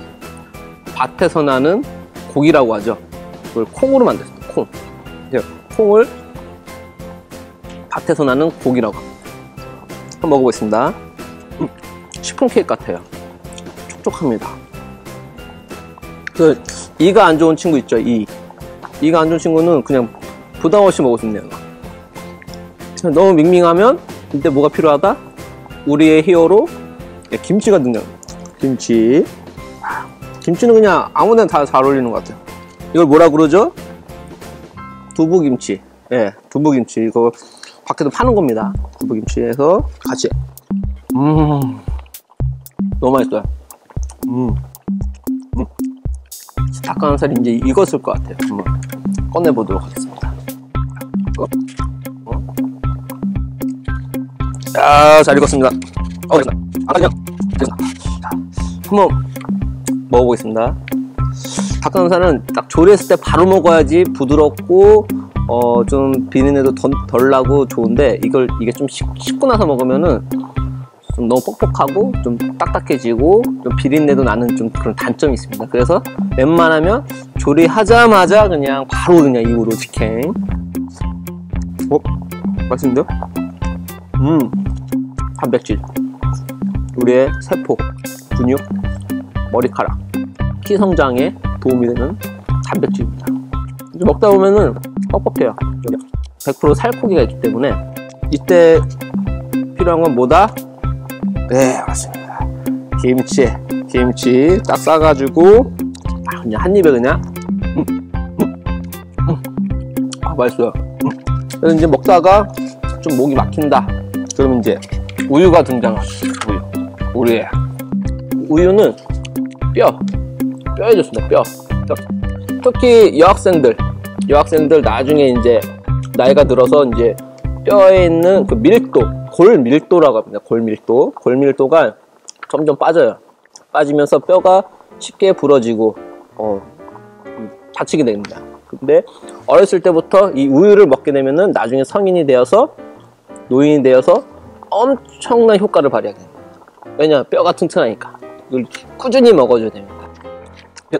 밭에서 나는 고기라고 하죠. 그걸 콩으로 만들었습니다. 콩. 콩을 밭에서 나는 고기라고 합니다. 한번 먹어보겠습니다. 시폰 케이크 같아요. 촉촉합니다. 그 이가 안 좋은 친구 있죠. 이가 안 좋은 친구는 그냥 부담 없이 먹을 수 있네요. 너무 밍밍하면 이때 뭐가 필요하다? 우리의 히어로 김치가 등장합니다. 김치는 그냥 아무데나 다 잘 어울리는 것 같아요. 이걸 뭐라 그러죠? 두부김치. 예, 두부김치. 이거 밖에서 파는 겁니다. 두부김치에서 같이. 너무 맛있어요. 닭가슴살이 이제 익었을 것 같아요. 한번 꺼내보도록 하겠습니다. 야, 잘 익었습니다. 한번 먹어보겠습니다. 닭가슴살은 딱 조리했을 때 바로 먹어야지 부드럽고 좀 비린내도 덜 나고 좋은데 이게 좀 식고 나서 먹으면은 좀 너무 뻑뻑하고 좀 딱딱해지고 좀 비린내도 나는 좀 그런 단점이 있습니다. 그래서 웬만하면 조리하자마자 그냥 바로 그냥 입으로 직행. 맛있는데요? 단백질, 우리의 세포, 근육, 머리카락, 키 성장에 도움이 되는 단백질입니다. 먹다 보면은 뻑뻑해요. 100% 살코기가 있기 때문에 이때 필요한 건 뭐다? 네, 맞습니다. 김치 딱 싸가지고 그냥 한 입에 그냥 맛있어요. 그래서 이제 먹다가 좀 목이 막힌다. 그러면 이제 우유가 등장하죠. 우유는 뼈에 좋습니다. 뼈. 특히 여학생들 나중에 이제 나이가 들어서 이제 뼈에 있는 그 밀도, 골밀도라고 합니다. 골밀도가 점점 빠져요. 빠지면서 뼈가 쉽게 부러지고 다치게 됩니다. 근데 어렸을 때부터 이 우유를 먹게 되면은 나중에 성인이 되어서 노인이 되어서 엄청난 효과를 발휘하게 됩니다. 왜냐? 뼈가 튼튼하니까. 이걸 꾸준히 먹어줘야 됩니다.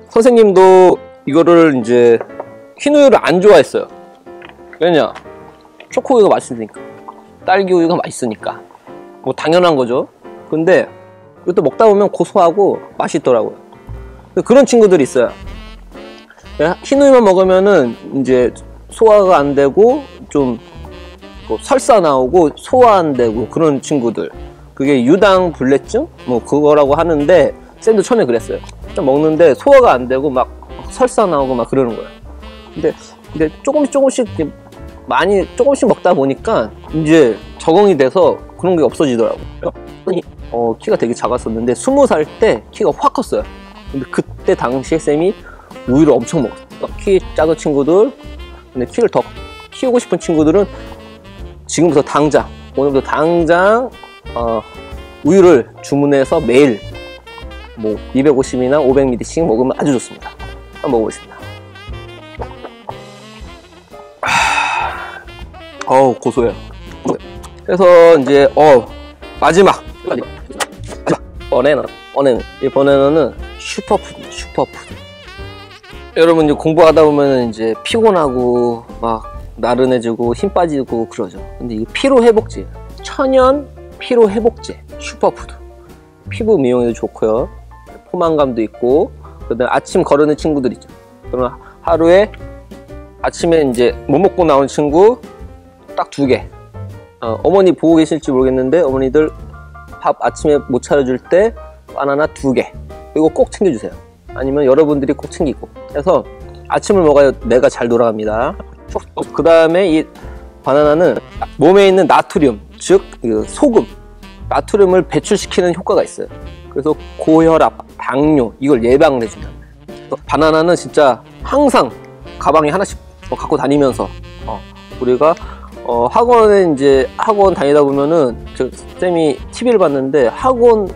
선생님도 이거를 이제 흰우유를 안 좋아했어요. 왜냐? 초코우유가 맛있으니까, 딸기 우유가 맛있으니까, 뭐 당연한 거죠. 근데 이것도 먹다 보면 고소하고 맛있더라고요. 그런 친구들이 있어요. 흰우유만 먹으면은 이제 소화가 안 되고 좀 설사 나오고 소화 안 되고 그런 친구들, 그게 유당불내증 뭐 그거라고 하는데, 쌤도 처음에 그랬어요. 좀 먹는데 소화가 안 되고 막 설사 나오고 막 그러는 거예요. 근데 조금씩 먹다 보니까 이제 적응이 돼서 그런 게 없어지더라고요. 키가 되게 작았었는데 20살 때 키가 확 컸어요. 근데 그때 당시에 쌤이 우유를 엄청 먹었어요. 키 작은 친구들, 근데 키를 더 키우고 싶은 친구들은 지금부터 오늘부터 당장 우유를 주문해서 매일 뭐 250이나 500ml씩 먹으면 아주 좋습니다. 한번 먹어보겠습니다. 고소해요. 그래서 이제 마지막 이 버나나는 슈퍼푸드입니다. 슈퍼푸드. 여러분 이제 공부하다 보면 이제 피곤하고 막 나른해지고 힘 빠지고 그러죠. 근데 이게 피로회복제예요. 천연 피로회복제 슈퍼푸드. 피부 미용에도 좋고요. 포만감도 있고, 그다음에 아침 거르는 친구들 있죠. 그러면 하루에 아침에 이제 못 먹고 나온 친구 딱 2개. 어머니 보고 계실지 모르겠는데 어머니들 밥 아침에 못 차려줄 때 바나나 2개. 이거 꼭 챙겨주세요. 아니면 여러분들이 꼭 챙기고 해서 아침을 먹어야 뇌가 잘 돌아갑니다. 그 다음에 이 바나나는 몸에 있는 나트륨, 즉 소금, 나트륨을 배출시키는 효과가 있어요. 그래서 고혈압, 당뇨 이걸 예방을 해준다. 바나나는 진짜 항상 가방에 하나씩 갖고 다니면서 우리가 학원에 이제 학원 다니다 보면은 쌤이 TV를 봤는데 학교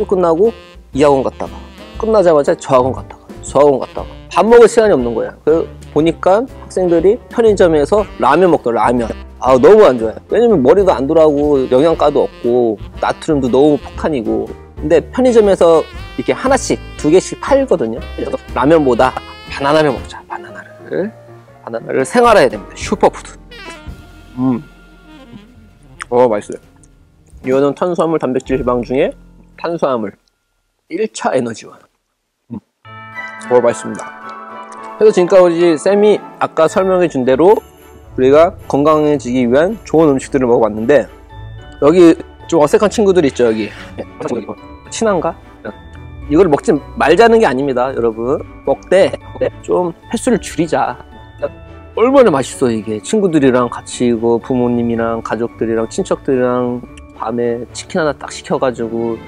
끝나고 이 학원 갔다가 끝나자마자 저 학원 갔다가 밥 먹을 시간이 없는 거야. 그래서 보니까 학생들이 편의점에서 라면 먹더라. 라면. 너무 안 좋아요. 왜냐면 머리도 안 돌아오고 영양가도 없고 나트륨도 너무 폭탄이고. 근데 편의점에서 이렇게 하나씩 2개씩 팔거든요. 그래서 라면보다 바나나를 먹자. 바나나를 생활해야 됩니다. 슈퍼푸드. 맛있어요. 이거는 탄수화물, 단백질, 지방 중에 탄수화물 1차 에너지원. 맛있습니다. 그래서 지금까지 쌤이 아까 설명해 준 대로 우리가 건강해지기 위한 좋은 음식들을 먹어봤는데, 여기 좀 어색한 친구들 있죠. 여기 친한가? 이걸 먹지 말자는 게 아닙니다. 여러분, 먹되 좀 횟수를 줄이자. 얼마나 맛있어 이게. 친구들이랑 같이 이거 부모님이랑 가족들이랑 친척들이랑 밤에 치킨 하나 딱 시켜가지고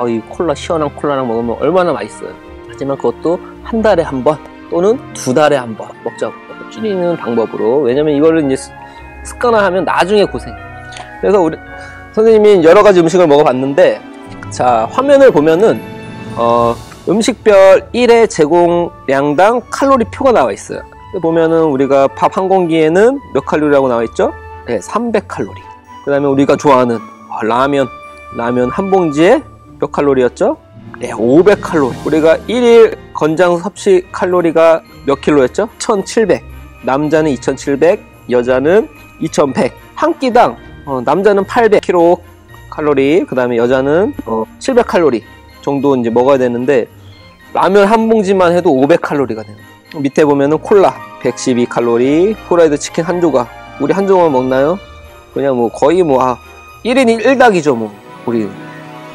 이 시원한 콜라랑 먹으면 얼마나 맛있어요. 하지만 그것도 한 달에 한 번 또는 2달에 한 번 먹자고 줄이는 방법으로. 왜냐면 이거를 이제 습관화하면 나중에 고생. 그래서 우리 선생님이 여러 가지 음식을 먹어봤는데, 자 화면을 보면은 음식별 1회 제공량당 칼로리 표가 나와 있어요. 보면은 우리가 밥 한 공기에는 몇 칼로리라고 나와 있죠? 네, 300칼로리. 그 다음에 우리가 좋아하는 라면 한 봉지에 몇 칼로리였죠? 네, 500칼로리. 우리가 1일 권장 섭취 칼로리가 몇 킬로였죠? 1700. 남자는 2700, 여자는 2100. 한 끼당 남자는 800kcal, 그 다음에 여자는 700칼로리 정도 이제 먹어야 되는데, 라면 한 봉지만 해도 500칼로리가 돼요. 밑에 보면은 콜라 112칼로리, 후라이드 치킨 한 조각. 우리 한 조각 먹나요? 그냥 거의 1인 1닭이죠. 우리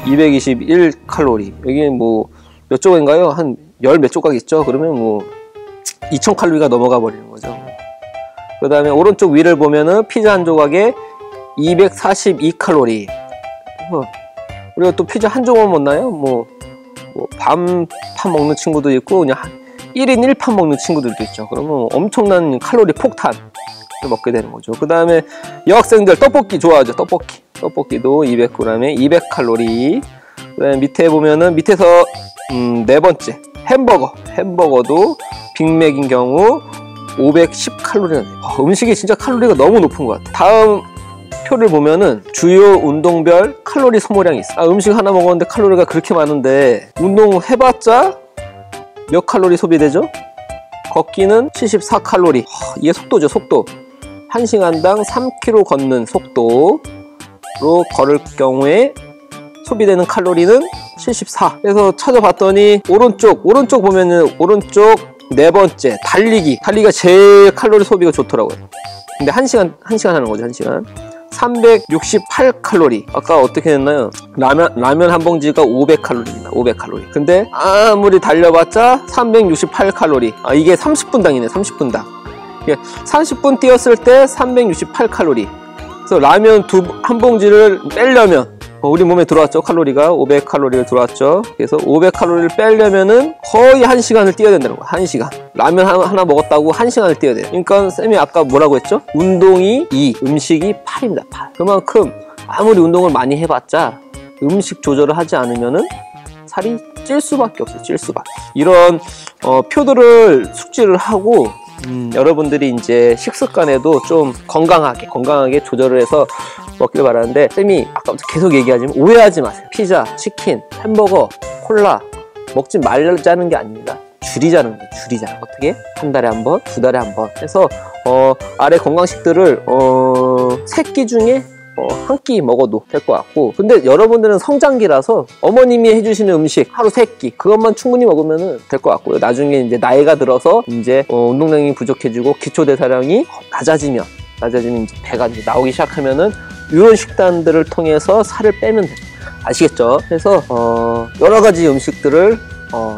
221칼로리. 여기 몇 조각인가요? 한 10 몇 조각 있죠? 그러면 2000칼로리가 넘어가 버리는 거죠. 그 다음에 오른쪽 위를 보면은 피자 한 조각에 242칼로리. 우리가 또 피자 한 조각 먹나요? 반판 먹는 친구도 있고, 그냥 1인 1판 먹는 친구들도 있죠. 그러면 엄청난 칼로리 폭탄을 먹게 되는 거죠. 그 다음에 여학생들 떡볶이 좋아하죠. 떡볶이도 200g에 200칼로리. 그 다음에 밑에 보면은 밑에서 네 번째 햄버거도 빅맥인 경우 510칼로리가 돼요. 음식이 진짜 칼로리가 너무 높은 것 같아요. 다음 표를 보면은 주요 운동별 칼로리 소모량이 있어요. 음식 하나 먹었는데 칼로리가 그렇게 많은데, 운동해봤자 몇 칼로리 소비되죠? 걷기는 74칼로리. 이게 속도죠, 속도. 1시간당 3km 걷는 속도로 걸을 경우에 소비되는 칼로리는 74. 그래서 찾아봤더니 오른쪽 보면은 오른쪽 네 번째 달리기가 제일 칼로리 소비가 좋더라고요. 근데 1시간 하는 거죠. 1시간 368칼로리. 아까 어떻게 했나요? 라면 한 봉지가 500칼로리입니다. 500칼로리. 근데 아무리 달려봤자 368칼로리. 이게 30분당이네. 30분당. 30분 뛰었을 때 368칼로리. 그래서 라면 한 봉지를 빼려면 우리 몸에 들어왔죠. 칼로리가 500칼로리를 들어왔죠. 그래서 500칼로리를 빼려면은 거의 1시간을 뛰어야 된다는 거야. 1시간. 라면 하나 먹었다고 1시간을 뛰어야 돼요. 그러니까 쌤이 아까 뭐라고 했죠? 운동이 2, 음식이 8입니다. 8. 그만큼 아무리 운동을 많이 해봤자 음식 조절을 하지 않으면은 살이 찔 수밖에 없어요. 찔 수밖에. 이런 표들을 숙지를 하고 여러분들이 이제 식습관에도 좀 건강하게 조절을 해서 먹길 바라는데, 쌤이 아까부터 계속 얘기하지만 오해하지 마세요. 피자, 치킨, 햄버거, 콜라 먹지 말자는 게 아닙니다. 줄이자는 거예요. 어떻게? 한 달에 한 번, 2달에 한 번 해서 아래 건강식들을 3끼 중에 한 끼 먹어도 될 것 같고, 근데 여러분들은 성장기라서 어머님이 해주시는 음식 하루 3끼 그것만 충분히 먹으면 될 것 같고요. 나중에 이제 나이가 들어서 이제 운동량이 부족해지고 기초대사량이 낮아지면 이제 배가 이제 나오기 시작하면은 이런 식단들을 통해서 살을 빼면 돼요. 아시겠죠? 그래서 여러 가지 음식들을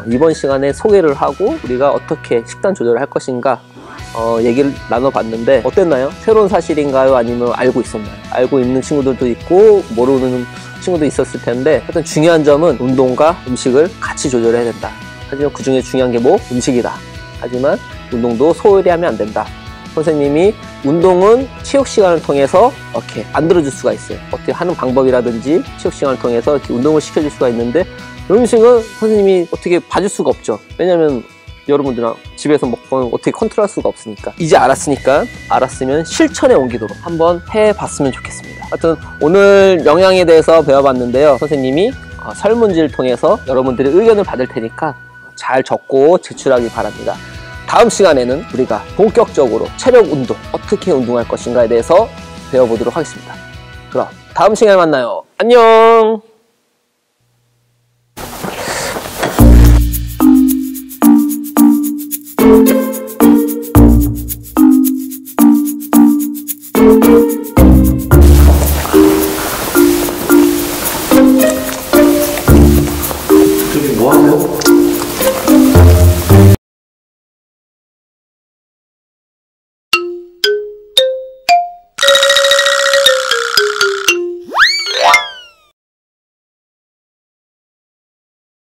이번 시간에 소개를 하고 우리가 어떻게 식단 조절을 할 것인가 얘기를 나눠봤는데 어땠나요? 새로운 사실인가요? 아니면 알고 있었나요? 알고 있는 친구들도 있고 모르는 친구도 있었을 텐데 하여튼 중요한 점은 운동과 음식을 같이 조절해야 된다. 하지만 그 중에 중요한 게 뭐? 음식이다. 하지만 운동도 소홀히 하면 안 된다. 선생님이 운동은 체육 시간을 통해서 이렇게 만들어줄 수가 있어요. 어떻게 하는 방법이라든지 체육 시간을 통해서 이렇게 운동을 시켜줄 수가 있는데 음식은 선생님이 어떻게 봐줄 수가 없죠. 왜냐면 여러분들랑 집에서 먹고 어떻게 컨트롤할 수가 없으니까. 이제 알았으면 실천에 옮기도록 한번 해봤으면 좋겠습니다. 하여튼 오늘 영양에 대해서 배워봤는데요. 선생님이 설문지를 통해서 여러분들의 의견을 받을 테니까 잘 적고 제출하기 바랍니다. 다음 시간에는 우리가 본격적으로 체력 운동, 어떻게 운동할 것인가에 대해서 배워보도록 하겠습니다. 그럼 다음 시간에 만나요. 안녕!